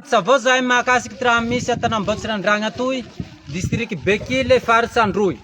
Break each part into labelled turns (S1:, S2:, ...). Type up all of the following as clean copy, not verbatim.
S1: Tsavao zahay mahakasiky raha misy Tanambaotry Randragna toy, district Bekile, faritsy Androy.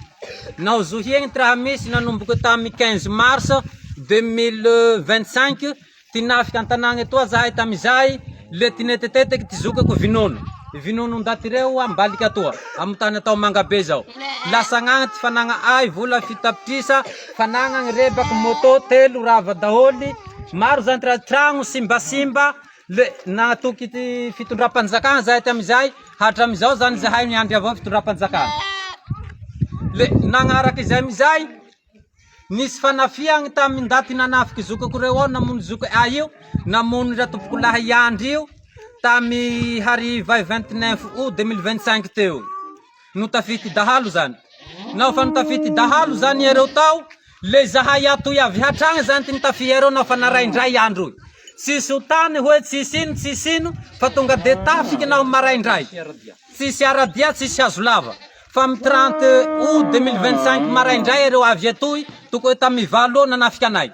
S1: Nahozohiagny raha misy nanomboky tamin'ny 15 mars 2025 tinafika an-tanàgna etoa zahay tamizay le tineteteteky tizokako vinono ndaty reo ambaliky atoa amtany atao Mangabe zao lasagnagna ty fanagna ay vola fitapitrisa fanagna rebaky moto telo rava daholy maro zany tragno simbasimba le natoky ty fitondram-panjakana zahay tamizay hatramizao zany zahay niandry avao fitondram-panjakana le nagnaraky izay mizay nisy fanafiagny tamin'ny ndaty nanafiky zokako reo ao namono zoko ay io namono ra tompoko lahy iandry io tamy hariva 29 août 2025 teo no tafity dahalo zany nao fa no tafity dahalo zany ereo tao le zahay atoy avy hatragny zany ty nitafy ereo nao fa naraindray andro io tsisy otany hoe tsisy ino fa tonga de tafiky nao maraindray tsisy aradia tsisy hazo lava fa amy 30 août 2025 maraindray ereo avy atoy toko tamy valo nanafiky anay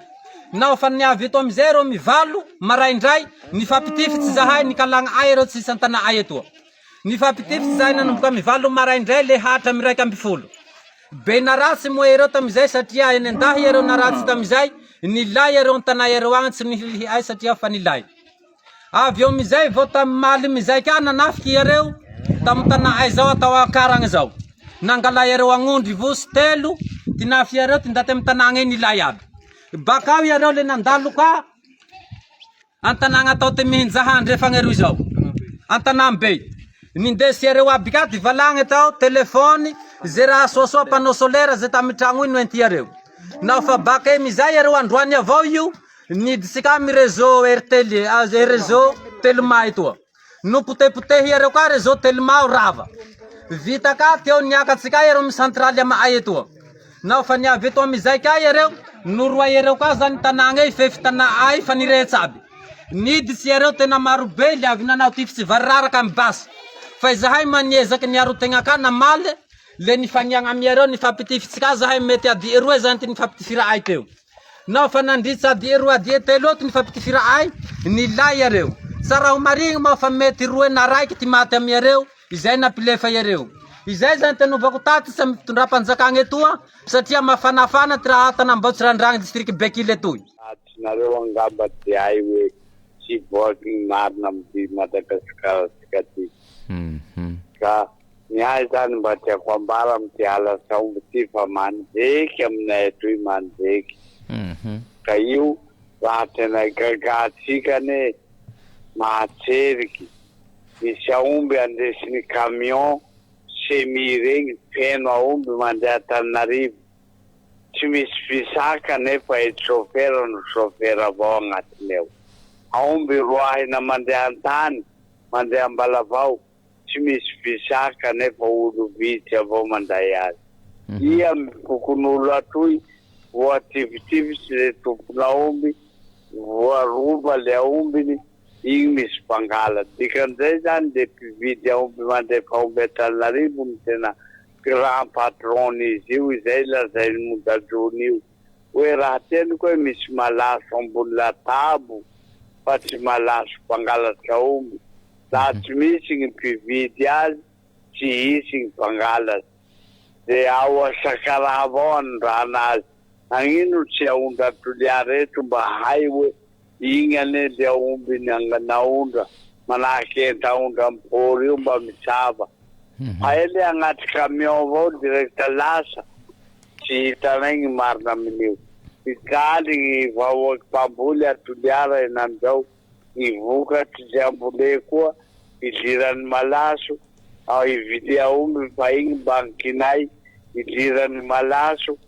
S1: nao fa niavy eto amizay reo mivalo maraindray nifapitifitsiy zahay nikalagna ay reo tsisy antana ay etoa nifapitifitsiy zahay nanomboka mivalo maraindray le hatra amy 2 be naratsy moa ereo tamizay satria eny andahy ereo naratsy tamizay nilay ereo antana ereo agny tsy nilihy ay satria fa nilay avy eo mizay vao tamy maly mizay ka nanafiky ereo tamy tana ay zao atao akaragna zao nangala ereo agnondry vosy telo tinafy ereo tindaty amy tanagna eny nilay aby bakao ereo le nandalo ka antanagna atao te mihinjahandre fagneroy zao Antanambe nindesy ereo aby ka ty valagny atao telefony ze raha soasoa panneau solaire ze tamy tragno iny noenty ereo nao fa baka mizay ereo androany avao io niditsy ka amy réseau RTL réseau Telma etoa no potepotehy ereo ka réseau Telma rava vita ka teo niakatsy ka ereo amy centraly ama ay etoa nao fa niavy eto amizay ka ereo noroa ereo ka zany tanagna e fefy tana ay fa nirehetsy aby niditsy ereo tena maro be le avy nanao tifitsy variraraka amy basy fa zahay maniezaky niaro tegna ka namaly le nifagniagna amy ereo nifapitifitsiy ka zahay mety ady roe zany ty nifapitifira ay teo nao fa nandritsy ady roe ady telo ty nifapitifira ay nilay ereo tsara ho marigny ma fa mety roe na raiky ty maty amy ereo izay nampilefa ereo izay zany tenovako taty sy mitondram-panjakagna etoa satria mafanafana ty raha Tanambaotry Randragna district Bekile etoy
S2: nareo angamba ty ay hoe tsy voaky marina amty Madagasikara tsika ty ka ny ay zany mba tiako ambara amty ala saomby ty fa mandeky aminay etoy mandeky ka io raha tena gagatikane mahatseriky misy aomby andesiny camion semi regny feno aomby mandeha Antananarivo tsy misy fisaka nefa e chauffeur no chauffeur avao agnatiny ao aomby roahina mandeha antany mandeha ambalavao tsy misy fisaka nefa olo vitsy avao manday azy ia kokon'olo atoy voativitivitsy le tompon'aomby voarova le aombiny igny misy mpangala dikan'izay zany de mpividy aomby mandefa aomby Antananarivo no tena grand patron izy io izay lazainy modajony io hoe raha teniko hoe misy malaso ambony latabo fa tsy malaso mpangalatsy aomby laha tsy misy gny mpividy azy tsy hisy gny mpangalatsy de ao asakara avao anondrahana azy nagnino tsy aondra toliary eto mba hay hoe igny ane le aomby naondra manahaky entaondra mpory io mba misava fa ele agnaty camion avao direct lasa tsy hitanay gny marina amin'io ikaly gny vahoaky mpamboly atoliara enan'izao gny vokatry ze ambole koa ilirany malaso ividy aomby fa igny mba kinay ilirany malaso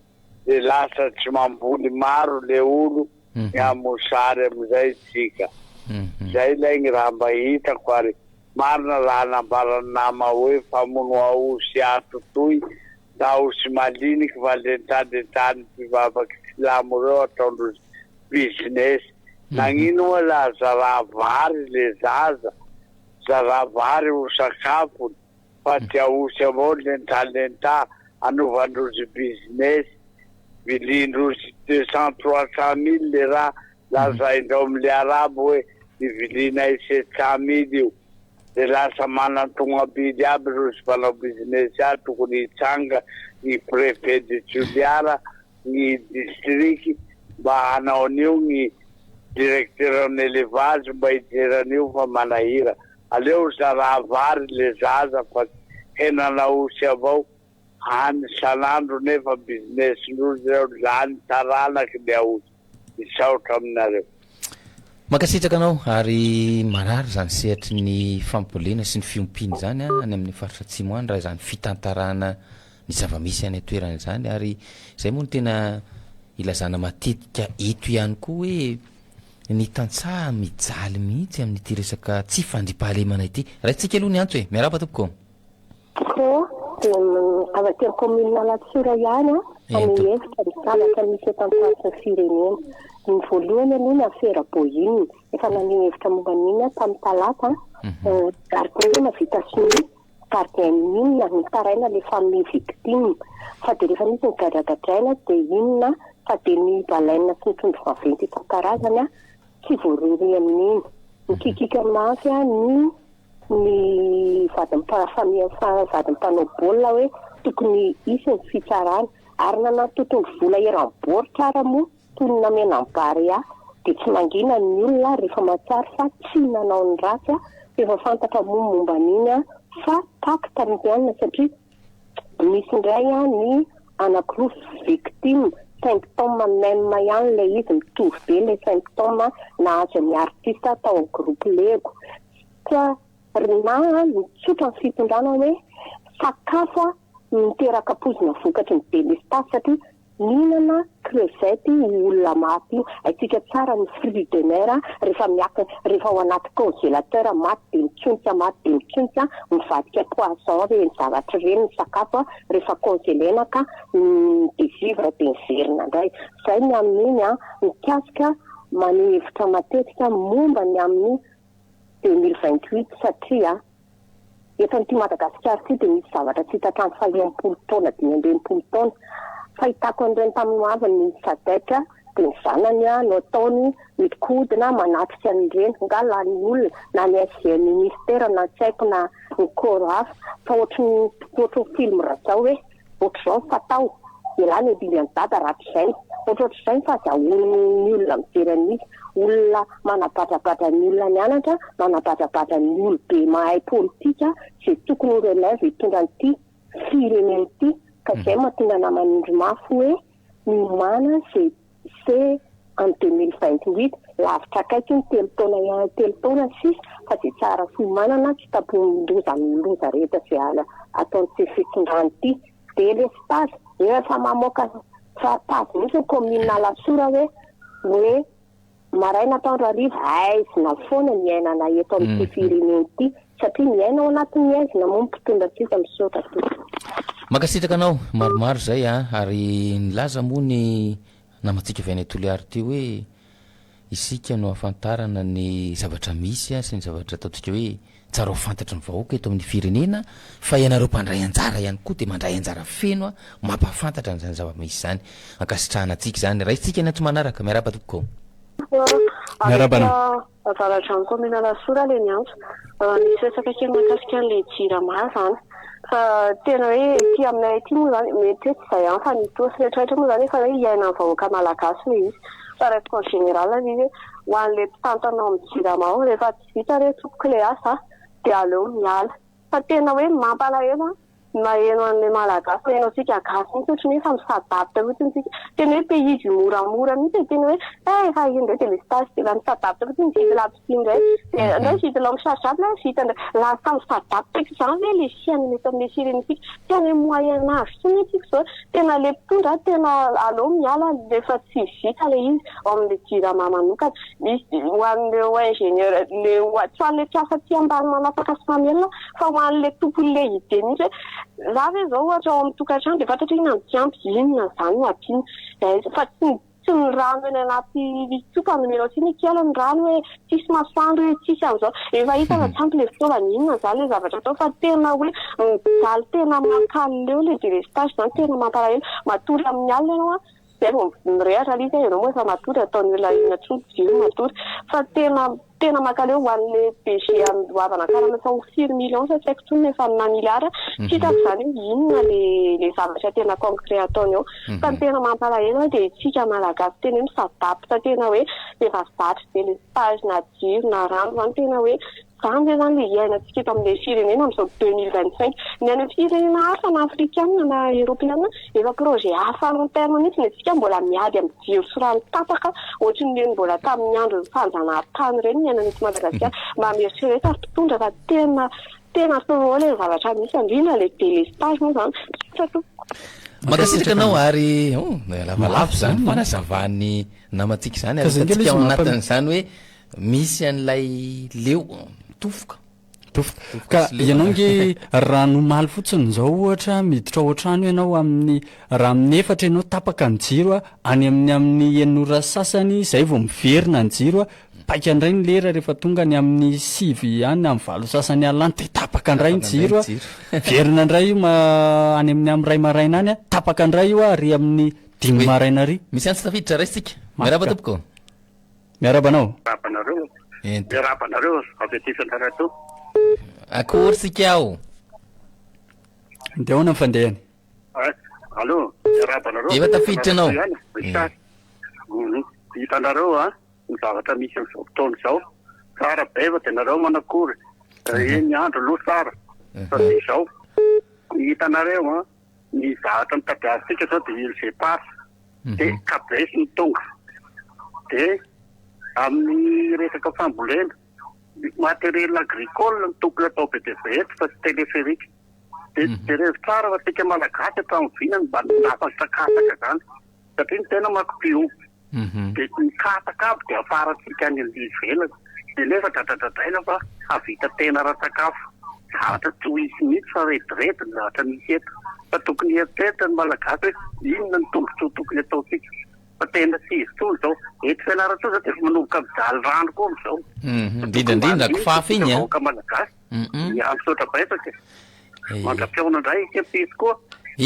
S2: de lasa tsy mamboly maro le olo amosary amizay tsika zay lay gny raha mba hitako ary marina raha nambarany nama hoe famono aosy ato toy da aosy maliniky valentadentany mpivavaky silamo reo ataondrozy business nagnino moa la zaravary le zaza zaravary ho sakafony fa ty aosy avao lentalenta anovandrozy business vilindrozy 200-300 000 le raha lazaindreo amile arabo hoe ivilinay 700 000 io de lasa manatogna bidy aby ro sy mpanao business aby tokony hitsanga ny préfet de Toliara ny district mba hanao an'io ny directeur en élevage mba hijeran'io fa manahira aleo zaraha vary le zaza fa henanaosy avao hany sanandro nefa business ndrozy reo zany taranaky le aosy isaotra aminareo.
S3: Makasitraka anao ary marary zany sehatry ny fampoliana sy ny fiompiny zany any amin'ny faritra atsimo any raha zany fitantarana ny zava-misy any atoerana zany ary zay moa no tena ilazana matetika eto ihany koa hoe ny tantsaha mijaly mihitsy amin'ity resaka tsy fandripahalemana ity. Raitsika aloha ny antso hoe miaraba tompoko.
S4: Avy aty amin'ny commune Latsora ihany amin'ny efitra ny zavatra misy eto amin'ny firenena. Ny voalohany aloha ny afera Bohine efa nanome hevitra momba an'iny tamin'ny talata gardien vita sinoa gardien inona mitaraina le famille victime fa de rehefa misy ny gadagadraina de inona fa de ny balaina sy ny trondro vaventy isan-karazany tsy voarory amin'iny mikikika mafy ny vadiny mpanao baolina hoe tokony isy ny fitsarana ary nanatotondro vola eram-bory tsara moa toy ny namena mbary de tsy mangina ny olona rehefa matsary fa tsy nanao ny ratsy efa fantatra momba an'iny fa pacte mianina satria misy indray ny anankiroa victime symptôme même ihany le izy mitovy be le symptôme nahazo ny artiste tao amin'ny groupe lego ka na mitsotra ny fitondrana hoe sakafo miteraka pozina vokatry ny délestage satria mihinana crevette olona maty io aitsika tsara ny fruit de mer rehefa ao anaty congélateur maty de mitsontsa mivadika poisson reny zavatra reny ny sakafo rehefa congélena ka de vivre de miverina indray zay ny amin'iny mikasika manehevitra matetika momba ny amin'ny 2028 satria eto amin'ity Madagasikara ity de misy zavatra tsy hitantrano fa 20 taona 20 taona fahitako an'ireny tamin'ny avy ny sadatra de ny zanany nataony mikodina manatrika an'ireny ngala ny olona na ny SG ministère na tsaiko na ny corps fa ohatry film razao hoe ohatry zao fatao ilany biby dada ratrizay ohatr'izay fa zahoany olona mijery an'izy olona manabatrabatra ny olona mianatra manabatrabatra ny olobe mahay politika zay tokony ho relève hitondra an'ity firenena ity ka zay mahatonga namanindry mafy hoe nimana c'est en 2028 lavitra akaiky ny telo taona sisa fa tsy tsara fimanana tsy taponloza rehetra zay ala ataony tsy fitondrany ity de le stage efa mamoaka fa tazy mihitsy commune Latsora hoe maraina taondro ariva aizina foana miainana eto amin'ny firenena ity satria miaina ao anatin'ny aizina moa mpitondra tsika misaotra to.
S3: Makasitraka anao maromaro zay ary nilaza moa ny namatsika avy any Toliara ty hoe isika no afantarana ny zavatra misy sy ny zavatra ataotsika hoe tsara ho fantatra ny vahoaka eto amin'ny firenena fa ianareo mpandray anjara ihany koa de mandray anjara feno mampafantatra n'izany zava-misy zany ankasitrahana antsika zany raha isika ny antso manaraka miaraba tompoko.
S4: Miaraba avaratrano commune Latsora le ny antso nisy resaka kely mahakasika an'le jirama zany fa tena hoe ty aminay aty moa zany mety hoe tsy zay fa ny tosy rehetrarehetra moa zany efa hoe iaina ny vahoaka malagasy le izy fa raisiko en général izy hoe ho an'le mpitantanao amin'ny jirama ao rehefa tsy vita re topoka le asa de aleo miala fa tena hoe mampalahelo maheno an'le malagasy hainao tsika gasy mihitsy ohatrany hoe fa misadapitra mihitsy tsika tena hoe pays moramora mihitsy tena hoe efa indray de le stage de la misadapitra mihitsy mividy lapisy indray ndray vidy lao misarsaby na vita ndray lasa misadapitra ky zany hoe le siany mety amin'ny sirenitsika tena hoe moyen âge tsy mihitsy zao tena le mpitondra tena aleo miala rehefa tsy vita le izy ao amin'le jirama manokana misy ho an'leo ingénieur le tsy ho an'le mpiasa ty ambany manapaka sy mamelona fa ho an'le tompon'le idée mihitsy hoe za ve zao ohatra ao amin'ny tokantrano de fantatra hoe nandiampy inona zany no ampiana fa tsy ny rano eny anaty tsoka nomero sy ny kely ny rano hoe tsisy masoandro hoe tsisy am'izao efa hita fa tsampy le fitaovana inona zany le zavatra atao fa tena hoe mijaly tena makaly leo le délestage zany tena mampalahelo matory amin'ny alina ianao zay vao mirehatra alika ianao moa efa matory ataony olona inatsoa jiro matory fa tena makaleo ho an'le BG hoavana karana fa 6 millions fa tsy haiko tsony efa amina milliard tsitako izany inona le zavatra tena concret ataony eo fa ny tena mampalahelo dia itsika malagasy tena hoe misadapitra tena hoe efa zatra be le stage na jiro na rano zany tena hoe zany zany le iainantsika eto amin'ilay firenena amin'izao 2025 ny any firenena hafa na afrikana na européenne efa projet hafa long terme mihitsy antsika mbola miady amin'ny jiro sy rano tapaka ohatran'ny le mbola tamin'ny andro fanjanahantany ireny ny iainan'eto Madagasikara mba mieritreretra ary mpitondra fa tena soa le zavatra misy indrindra le délestage moa zany satria
S3: makasitraka anao ary lavalavo zany fanazavany namatsika zany atsika anatin'izany hoe misy an'ilay leo tofoka
S5: ka ianao nge rano maly fotsiny zao ohatra miditra ohatrano ianao amin'ny raha amin'ny efatra ianao tapaka ny jiro any amin'ny enora sasany zay vao miverina ny jiro paika andray ny lera rehefa tonga ny amin'ny 6 any amin'ny valo sasany alany de tapaka andray ny jiro verina andray io any amin'ny ray maraina any tapaka andray io ary amin'ny 5 maraina ary
S3: misy any tsy tafiditra raisitsika miaraba tompoko
S5: miarabanao
S2: miarabanareo avetisanareo
S3: akory sika ao
S5: de ahoana mifandehany
S2: allo miarabanareo
S3: efa tafiditra anao
S2: hitanareo ny zavatra misy amin'izao fotoana izao tsara be fa tenareo manakory ny andro aloha tsara fa izao hitanareo ny zavatra mitabiazitsika zao dia ilzepara dia kabesy ny tonga dia amin'ny resaka fambolena matériel agricole ny tokony atao be dia be eto fa tsy téléphérique dia rehefa tsara fa tsika malagasy atao amin'vinany mba nafasakasaka zany satria ny tena makopio dia ny kasaka aby dia afaratsika any ivelany dia nefa dradadradaina fa havita tena raha-sakafo zavatra tsy ho isy mihitsy fa retirety ny zavatra misy eto fa tokony eritreritry ny malagasy hoe inona ny tombotsoa tokony ataotsika fa tena tsy izy tony zao eto fianarantsoa zao dia efa manomboka mijaly rano koa amin'izao
S3: indrindra kofafy iny
S2: vahoaka malagasy misotra baisaka mandra-piaona indray kempisy koa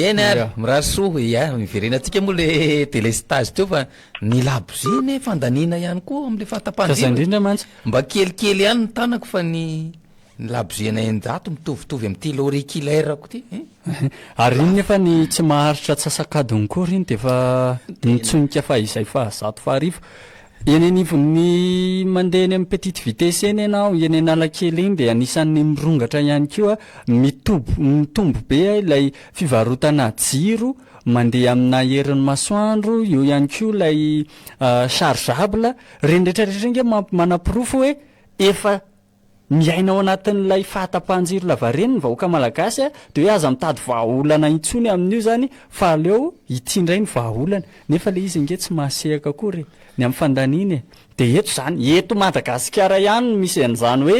S3: eny ary mirasoa miverenatsika moa le délestage teo fa ny laboziny fandanina ihany koa am'le fahatapanjina
S5: indrindra mantsy
S3: mba kelikely ihany ny tanako fa ny labozina enjato mitovitovy amin'ny tilo auriculaire ko ty
S5: ary iny nefa ny tsy maharitra tsasakadiny koa riny de fa nitsonika fa izay fa 100 eny anivon'ny mandeha ny amin'ny petite vitesse eny ianao eny Analakely iny de anisan'ny mirongatra ihany koa mitombo be ilay fivarotana jiro mandeha amina herin'ny masoandro io ihany koa ilay chargeable reny rehetrarehetra inge manapirofo hoe efa miainao anatin'ilay fahatapahan-jiro lavareny ny vahoaka malagasy de hoe aza mitady vahaolana intsony amin'io zany fa aleo itindray ny vahaolana nefa le izy inge tsy mahasehaka akory ny amin'ny fandaniny de eto zany eto Madagasikara ihany misy an'izany hoe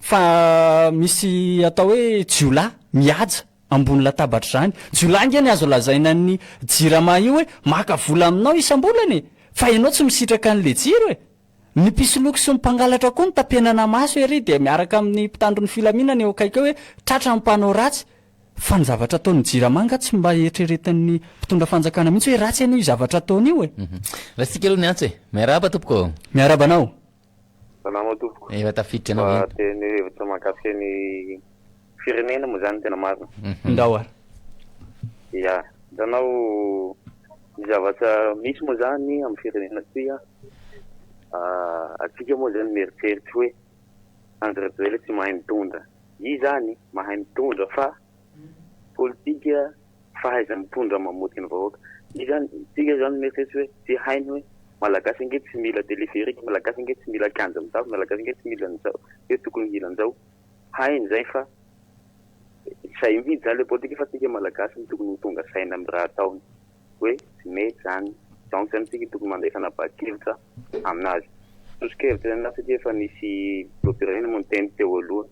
S5: fa misy atao hoe jiola mihaja ambony latabatra zany jiola nge ny azo lazaina ny jirama io hoe maka vola aminao isam-bolany fa ianao tsy misitraka an'le jiro ny pisoloko sy mpangalatra koa ny tapenana maso ery de miaraka amin'ny mpitandro ny filaminana eo akaiky hoe tratra mpanao ratsy fa ny zavatra ataon'ny jiramanga tsy mba eritreretan'ny mpitondra fanjakana mihitsy hoe ratsy anio zavatra ataony io
S3: rasitsika aloha ny antsy miaraba tompoko
S5: miarabanao
S2: sanamo tompoko
S3: efa tafiditra anao
S2: fa teny hevitra mahakasika ny firenena moa zany tena marina
S5: ndao ary
S2: ia hitanao ny zavatra misy moa zany amin'ny firenena ty atsika moa zany mieritseritsy hoe André Rajoelina tsy mahay mitondra i zany mahay mitondra fa politika fahaiza mitondra mamoty ny vahoaka i zany tsika zany mieritseritsy hoe tsy hainy hoe malagasy nge tsy mila téléphérique malagasy nge tsy mila kanja mizao malagasy nge tsy mila an'izao hoe tokony mila an'izao hainy zay fa say mihidy zany le politika fa tsika malagasy ny tokony ho tonga saina amin'ny raha ataony hoe tsy mety zany donc zany tsika tokony mandeha fanapa-kevitra aminazy tosokevitra zany na satria efa nisy lopirenena moa ny teny teo aloha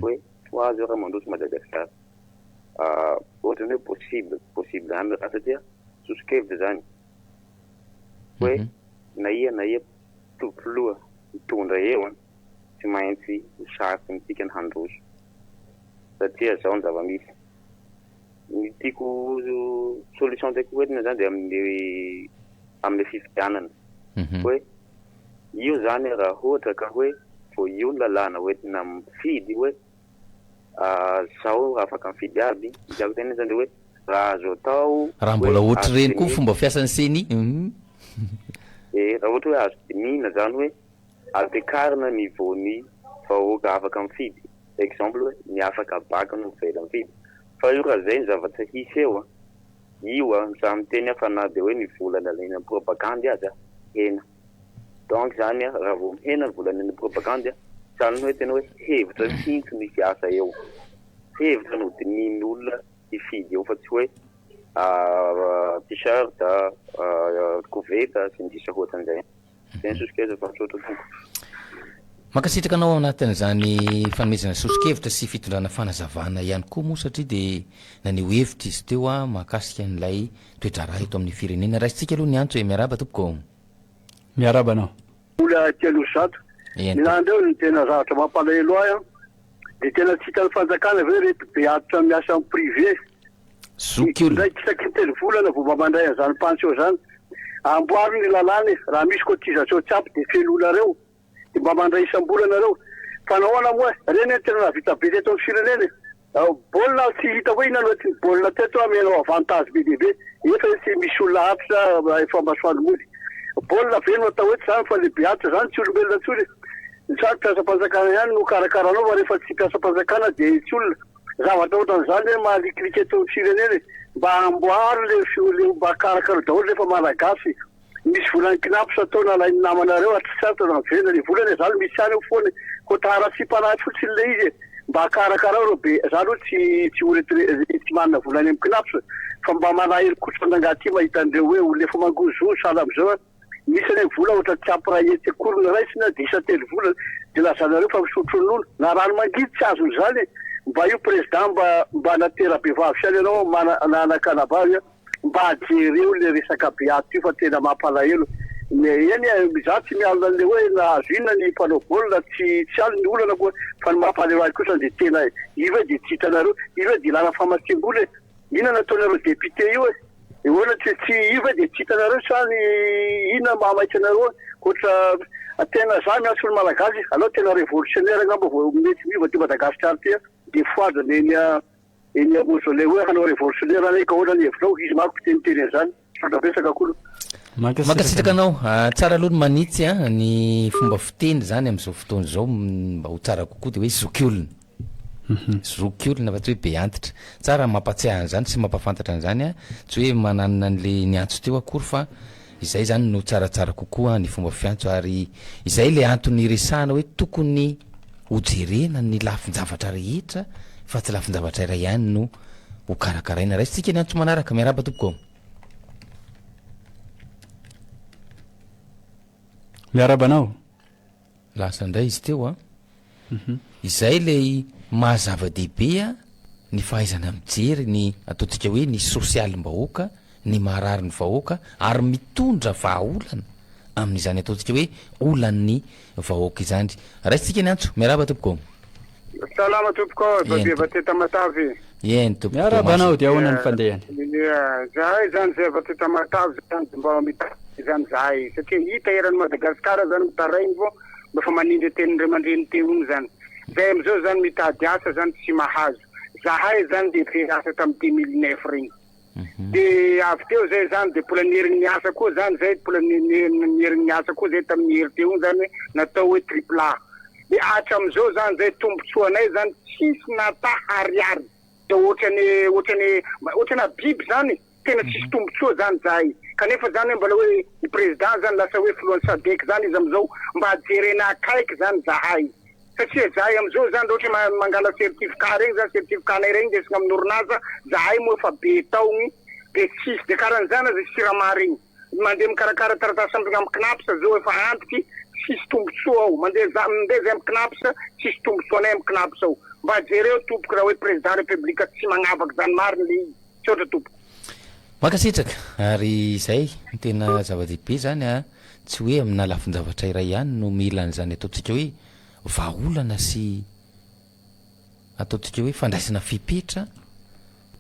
S2: hoe ho azy raha mandroso Madagasikara ohatrany hoe possible zany raha satria tosokevitra zany hoe na ia tompoloha mitondra eo tsy maintsy ho sarotry ny tsika ny handroso satria zao ny zava-misy ny tiako solution tiako hoentina zany de amle fifidianana hoe io zany raha ohatra ka hoe vo io ny lalàna hoentina mifidy hoe zao afaka mifidy aby tiako tena zany de hoe raha azo atao
S3: raha mbola ohatry reny koa fomba fiasan'ny seny
S2: raha ohatra hoe azo dinina zany hoe ampiakarina niveaun'ny vahoaka afaka mifidy exemple hoe ny afaka baka no mivela mifidy fa io raha zay ny zavatra hisy eo io samy teny fa na de hoe ny volana lena propagande aza hena donc zany raha vo mihena ny volana ny propagande zany hoe tena hoe hevitra tsintso misy asa eo hevitra no dinin'olona hifidy eo fa tsy hoe t-shirt koveta sy ny sisa hoatran'izay tena sosikeza fa tsotra toko
S3: makasitraka anao anatin'izany fanomezana sosikevitra sy fitondrana fanazavana ihany koa moa satria de naneho hevitra izy teo mahakasika an'ilay toedraraha eto amin'ny firenena raisitsika aloha ny antso hoe miaraba tompoko
S5: miaraba anao
S6: ola telo zato milandreo ny tena zavatra mampalahelo ahy de tena tsy hitan'ny fanjakana ve reto be atitra miasa amin'ny privé
S3: zoky
S6: ndraiky isaky telo volana vao mamandray an'izany pension zany amboary ny lalàny raha misy cotisation tsy ampy de felona reo de mba mandray isam-bolana reo fa nahoana moa reny tena navita be teto amin'ny firenena baolina tsy hita hoe ina loaty baolina teto amenao avantage be dehibe efa tsy misy olona atitra efa masoany mody baolina veno atao hoe tsy zany fa lehibe atitra zany tsy olombelona tsony sady mpiasa-panjakana ihany no karakaranao fa rehefa tsy mpiasa-panjakana de tsy olona zavatra ohatran'izany hoe mahalikiliko eto amin'ny firenena mba amboary le mba karakara daholo rehefa malagasy misy volany kinapo ataona lainy namanareo atritsaritra navena le volany zany misy any foana kotara tsy mpanahy fotsiny le izy mba karakara ro be zany hoe tsy tsy manana volany amin'ny kinapo fa mba manahery kotra andangaty mahita andreo hoe olefa mangozo sala am'izao misy ny vola ohatra tsy ampirahety akorona raisina de isa telo volana de lazanareo fa misotro n'olo na rano mangidy tsy azony zany mba io président mba natera be vavy siany ianao nanakanavavy mba ajereo le resaka be ato io fa tena mampalahelo eny za tsy mialina an'le hoe nahazo inona ny mpanao baolina tsy aly ny olana koa fa ny mampalahelo azy kosa de tena iva de tsy hitanareo iva de ilana famatsiam-bola inona nataonareo député io ehoana tsy iva de tsy hitanareo sany inona mahamaitsy anareo ohatra tena za miaso ny malagasy aloha tena révolutionnaire angamba vao mety miva ty Madagasikara ty de foadrony eny mausolée hoe hanao révolutionnaire anay ka ohatra ny hevinao izy mako teniteny an'izany fandabesaka koa
S3: makasitraka anao tsara aloha ny manitsy ny fomba fiteny zany am'izao fotoana zao mba ho tsara kokoa de hoe zoky olona zoky olona fa tsy hoe be antitra tsara mampatsiaha an'izany sy mampafantatra an'izany tsy hoe mananana an'le ny antso teo akory fa izay zany no tsaratsara kokoa ny fomba fiantso ary izay le antony resahana hoe tokony hojerena ny lafin-javatra rehetra fa tsy lafin-javatra iray ihany no ho karakaraina raisitsika ny antso manaraka miaraba tompoko
S5: miaraba anao
S3: lasa indray izy teo izay le mahazava-dehibe ny fahaizana mijery ny ataontsika hoe ny sosialim-bahoaka ny maharary ny vahoaka ary mitondra vahaolana amin'izany ataontsika hoe olan'ny vahoaka izany raisitsika ny antso miaraba tompoko
S6: salama tompoko babeva teta matavy
S3: eny tompoko
S5: miaraba anao de ahoana ny fandehany
S6: zahay zany zay va teta matavy zany mba mitady zany zahay satria hita eran'ny Madagasikara zany mitaraigny vo mba fa manindry tenin'ire mandreny teo iny zany zay am'izao zany mitady asa zany tsy mahazo zahay zany de fe asa tamin'ny 2009 regny de avy teo zay zany de mbola nierigny asa koa zany zay mbola nierigny asa koa zay tamin'ny hery teo iny zany natao hoe triple A de hatram'izao zany zay tombontsoanay zany tsisy nata ariary de ohatrany biby zany tena tsisy tombotsoa zany zahay kanefa zany mbola hoe ny président zany lasa hoe filohan'ny SADC zany izy am'izao mba ajerena akaiky zany zahay satria zahay am'izao zany ohatra mangala certificat regny zany certificat-nay regny desina amin'ny orinasa zahay moa efa be taogny de tsisy de karan'izany azy sirama regny mandeha mikarakara taratasy amin'ny knapsa zao efa antiky tsisy tombotsoa ao mandeha zay amin'ny knapsa tsisy tombotsoanay amin'ny knapsa ao mba ajereo tompoky raha hoe président république tsy magnavaky zany mariny le izy tsy ohatra tompoky
S3: makasitraka ary izay tena zava-dehibe zany tsy hoe amina lafin-javatra iray ihany no mila an'izany ataontsika hoe vahaolana sy ataontsika hoe fandraisana fipetra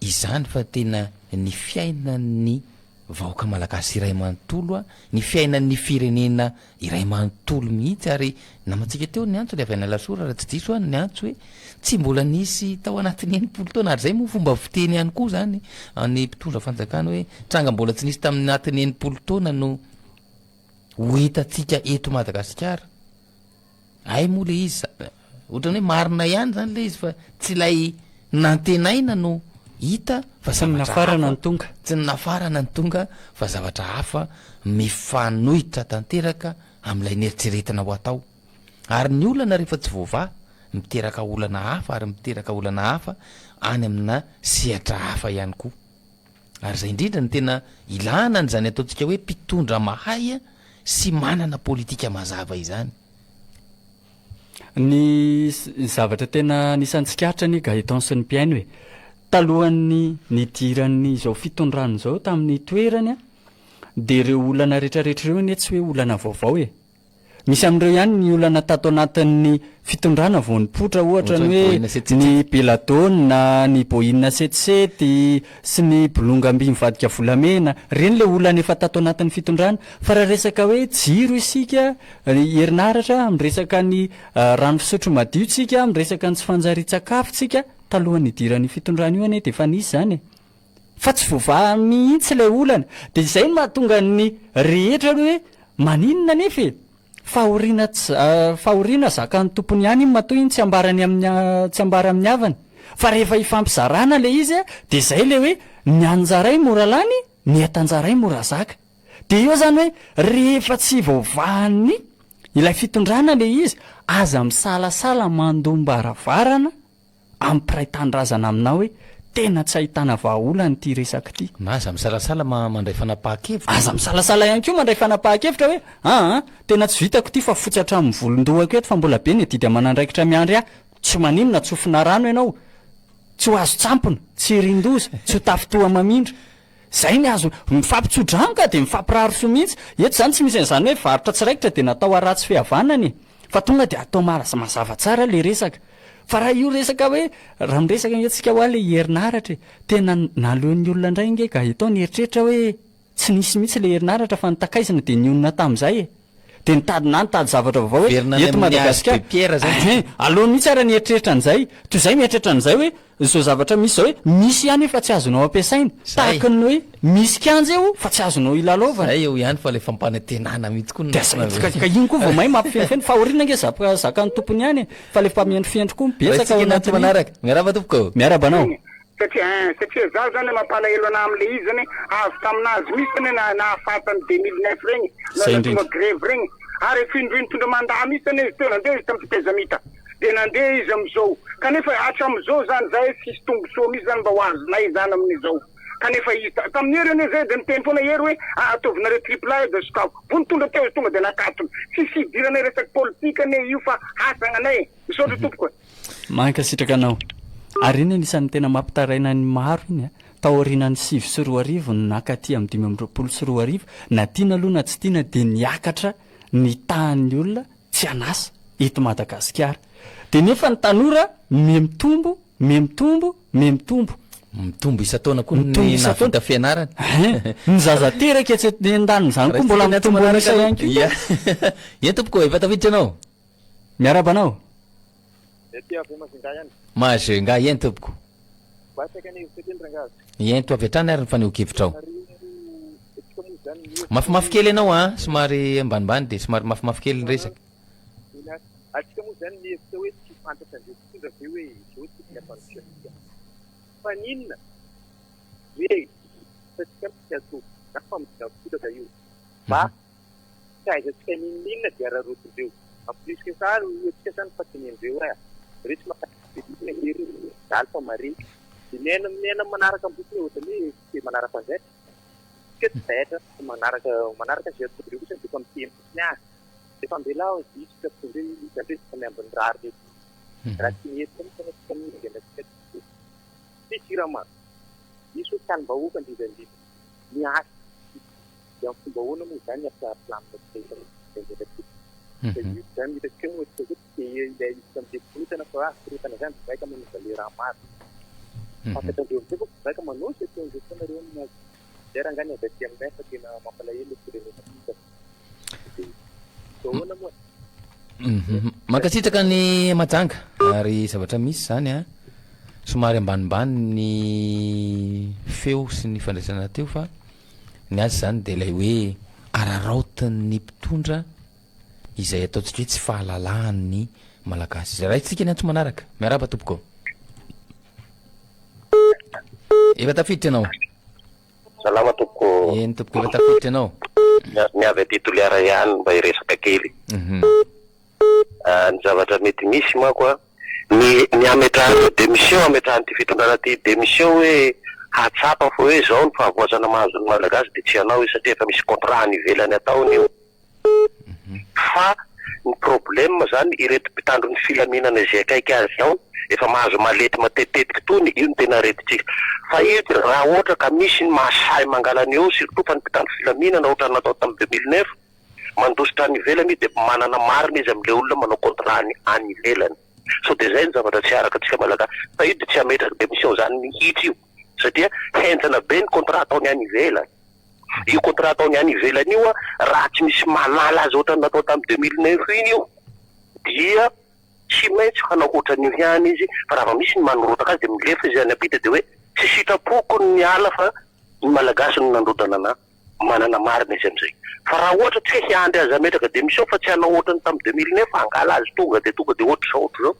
S3: izany fa tena ny fiainan'ny vahoaka malagasy iray manontolo a ny fiainan'ny firenena iray manontolo mihitsy ary namantsika teo ny antso le avy ana lasora raha tsy diso any ny antso hoe tsy mbola nisy tao anatin'ny enimpolo taona ary zay moa fomba fiteny ihany koa zany ny mpitondra fanjakana hoe tranga mbola tsy nisy tamin'ny anatin'ny enimpolo taona no ho hitatsika eto Madagasikara ay moa le izy ohatrany hoe marina ihany zany le izy fa tsy lay nantenaina no hita fa
S5: tsy nafarana ny tonga
S3: tsy nafarana ny tonga fa zavatra hafa mifanohitra tanteraka amin'ilay nieritreretina ho atao ary ny olana rehefa tsy voava miteraka olana hafa ary miteraka olana hafa any amina sehatra hafa ihany koa ary zay indrindra ny tena ilana n'zany ataontsika hoe mpitondra mahay sy manana politika mazava izany
S5: ny zavatra tena nisantsikaritra ny Gaëtan sy ny Piaino hoe talohan'ny nidiran'ny izao fitondrano zao tamin'ny toerany a de ireo olana rehetrarehetra ireo ny tsy hoe olana vaovao misy amin'ireo ihany ny olana tato anatin'ny fitondrana vao nipotra ohatra ny hoe ny Beladonna, ny Boina Setesety sy ny Bolongam-by mivadika volamena reny le olana efa tato anatin'ny fitondrana fa raha resaka hoe jiro isika herinaratra amresaka ny rano fisotro madio tsika amresaka ny tsy fanjari-tsakafo tsika talohan'ny idiran'ny fitondrana io ane de efa nisy zany fa tsy voava mihitsy ilay olana de izay no mahatonga ny rehetra hoe maninona nefa fahoriana zakan'ny tompony ihany iny matoa iny tsy ambara amin'ny havany fa rehefa ifampizarana le izy a de zay le hoe ny anjaray mora lany ny atanjaray mora zaka de io zany hoe rehefa tsy vaovahany ilay fitondrana le izy aza misalasala mandombaravarana ampiray tanindrazana aminao hoe tena tsy ahitana vahaolany ty resaka ty
S3: na aza misalasala mandray fanapahan-kevitra
S5: aza misalasala ihany koa mandray fanapahan-kevitra hoe tena tsy vitako ty fa fotsy hatramin'ny volondohako eto fa mbola be ny adidy amanandraikitra miandry ahy tsy maninona tsofina rano ianao tsy ho azo tsampona tsy rindoza tsy ho tafitoa mamindra zay ny azo mifampitsodrano ka de mifampiraro mihitsy eto zany tsy misy an'izany hoe varotra tsiraikitra de natao aratsy fihavanany fa tonga de atao mazava tsara le resaka fa raha io resaka hoe raha miresaka etsika ho a le herinaratra tena naleon'ny olona indray nge Gaëtan nieritreritra hoe tsy nisy mihitsy le herinaratra fa nitakaisana de nyonona tam'izay de nitady zavatra vaovao hoe eto Madagasikara aloha mihitsy ara nieritreritra an'izay toy zay mieritreritra an'izay hoe zao zavatra misy zao hoe misy ihany fa tsy azonao ampiasaina tahaka ny hoe misy kianja eo fa tsy azonao ilalovana
S3: eo ihany fa le fampanantenana mihitsy koa
S5: ka iny koa vao mahay mampifenifeny fa orina nge zakany tompony ihany fa le mpamiandro fiendro koa mibetsaka ao anaty
S3: manaraka miaraba tompoko
S5: miarabanao
S6: satria zaho zany mampalahelo ana am'le izy zany avy taminazy misy ny nahafatany 2009 regny natonga grève regny ary findroiny tondra mandaa misy zany izy teo nandeha izy tamin'ny fitezamita de nandeha izy am'izao kanefa hatram'izao zany zay sisy tombosoa misy zany mba ho azonay zany amin'izao kanefa izy tamin'ny hery ane zay de niteny foana hery hoe ataovinareo triple A de sokafo vony tonga teo izy tonga de nakatony sisy idiranay resaky politika ane io fa hasagnanay misaotra tompoko
S5: mankasitraka anao ary iny anisan'ny tena mampitaraina ny maro iny taorianany 7 sy 4 arivo nakaty amin'ny 5 sy 4 arivo na tiana aloha na tsy tiana de niakatra ny tahan'ny olona tsy anasa eto Madagasikara de nefa ny tanora mitombo
S3: mitombo isa-taona koa ny navita fianarana
S5: ny zaza teraka tsy andaniny zany koa mbola mitombo anisa ihany koa
S3: eny tompoko efa tafiditra anao
S5: miarabanao
S3: mazenga eny tompoko eny to avy atrany ary ny faneho-kevitrao mafimafy kely ianao a somary ambanimbany de somary mafimafy kely ny resaka
S7: atsika moa zany mievitra hoe tsy fantatra an'izay fitondra be hoe zao tsika ataontsika fa ninona hoe satsika tsy atao na fa midafototraka io fa tsy aizantsika ninona dia ararotin'ireo ampirisika sary oetsika zany fa tenen'ireo a resy makairy daly fa mare de miaina manaraka ambokiny ohatrany hoe tsy manaraka anzay tsika tsy zaitra manaraka zay atodreo kosa defa miteny fotsiny azy defa ambelao disika tondre izandresika miambiny rary reto raha tsy mihetika mitsika mingenasika tsy sirama misy hoe tanim-bahoaka ndrindrindrindra miasa de amin'ny fomba hoana moa zany aplaminazany zany hitasika moa ilay isika am'le korotana fa korotana zany vaika manova le raha maro fantatra andreo amizay fa zaka manao sy atao andreo fanareo aminazy zay raha ngany avaty aminay fa tena mampalahelo firenena fita de ahoana moa
S3: mankasitraka ny Mahajanga ary zavatra misy zany a somary ambanimbany ny feo sy ny fandraisana teo fa ny azy zany de ilay hoe araraotin'ny mpitondra izay ataontsika hoe tsy fahalalahan'ny malagasy izay raha itsika ny antso manaraka miaraba tompoko efa tafiditra ianao
S8: salama tompoko
S3: eny tompoko efa tafiditra ianao
S8: ny avy aty Toliara ihany mba hiresaka kely ny zavatra mety misy mako a ny ametrahana démission ametrahana ty fitondrana ty démission hoe hatsapa fo hoe zao ny fahavoazana mahazo ny malagasy de tsy anao satria efa misy contrat ny ivelany ataony io fa ny problème zany ireto mpitandro ny filaminana zay akaiky azy ao efa mahazo malety matetitetiky tony io ny tena aretitsika fa io raha ohatra ka misy ny mahasahy mangalany eo surtout fa ny mpitandro filaminana ohatra natao tamin'ny 2009 mandositra any ivelany de manana marina izy am'le olona manao contrat any ivelany so de zay ny zavatra tsy araka tsika malagasy fa io de tsy ametraka démission zany mihitsy io satria henjana be ny contrat ataony any ivelany io contrat ataony any ivelany io a raha tsy misy manala azy ohatra natao tamin'ny 2009 iny io dia tsy maintsy hanao ohatran'io ihany izy fa raha misy ny manorotaka azy de milefa izy any apita de hoe tsy sitrapoko ny ala fa ny malagasy no nandrodana na manana marina izy am'izay fa raha ohatra tsy hiandry azy ametraka démission fa tsy hanao ohatrany tamin'ny 2009 angala azy tonga de ohatra zao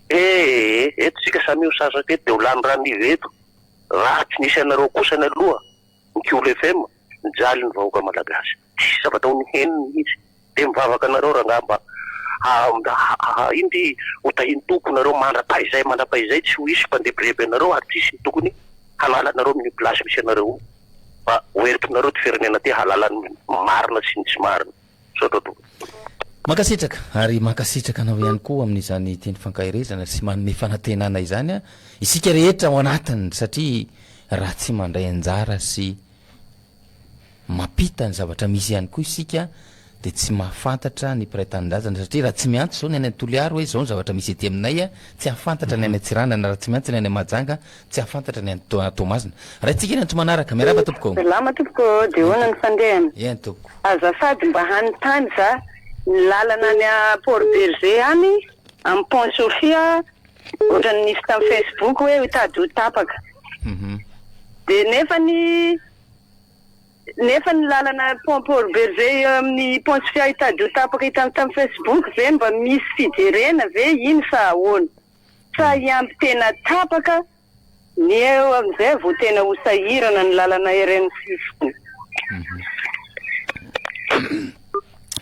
S8: eto tsika samy io sasaka eto de ho lany rano iveto raha tsy nisy anareo kosa ny aloha ny Kiolo FM nijaly ny vahoaka malagasy tsisy zavatra ho ny heniny izy de mivavaka anareo raha ngamba indy hotahiny toko nareo mandra-paizay tsy ho isy mpandebrebe anareo ary tsisy ny tokony halala anareo amin'ny plasy misy anareo fa hoeritinareo ty firenena ty halalany marina sy ny tsy marina sototo
S3: makasitraka ary makasitraka anao ihany koa amin'izany teny fankahirezana sy manome fanantenana izany a isika rehetra ao anatiny satria raha tsy mandray anjara sy mapita ny zavatra misy ihany koa isika de tsy mahafantatra ny mpiray-tanindrazana satria raha tsy miantso zao ny any Toliara hoe zao ny zavatra misy ety aminay a tsy hafantatra ny any Tsirana na raha tsy miantso ny any Mahajanga tsy hafantatra ny any Toamasina raha itsika ny antso manaraka miaraba tompoko
S9: salama tompoko de hoana ny fandehana
S3: eny tompoko
S9: azafady mba hanontany za ny lalana any a Port Berger any amin'ny Pont Sofia ohatrany nisy tamin'ny Facebook hoe hitady ho tapaka de nefa ny lalana Port Berger amin'ny Pont Sofia hitady ho tapaka hitany tamin'ny Facebook ve mba misy fijerena ve iny sa ahoana sa iampy tena tapaka ny eo am'izay vo tena ho sahirana ny lalana RN6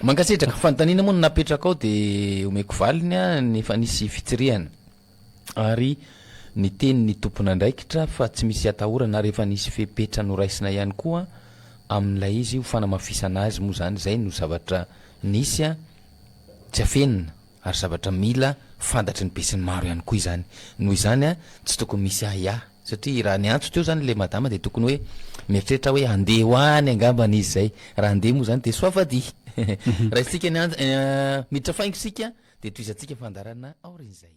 S3: mankasitraka fantanina moa napetraka ao de omeko valiny a nefa nisy fitsiriana ary ny teny ny tompona andraikitra fa tsy misy atahorana rehefa nisy fepetra noraisina ihany koa amin'ilay izy ho fanamafisana azy moa zany zay no zavatra nisy a tsy afenina ary zavatra mila fantatry ny be sy ny maro ihany koa izany noho izany a tsy tokony misy ahia satria raha ny antso teo zany le madama de tokony hoe mieritreritra hoe andeha ho any angambana izy zay raha andeha moa zany de soavady raha isika miditra faingo sika de toizatsika fandarana aorin'izay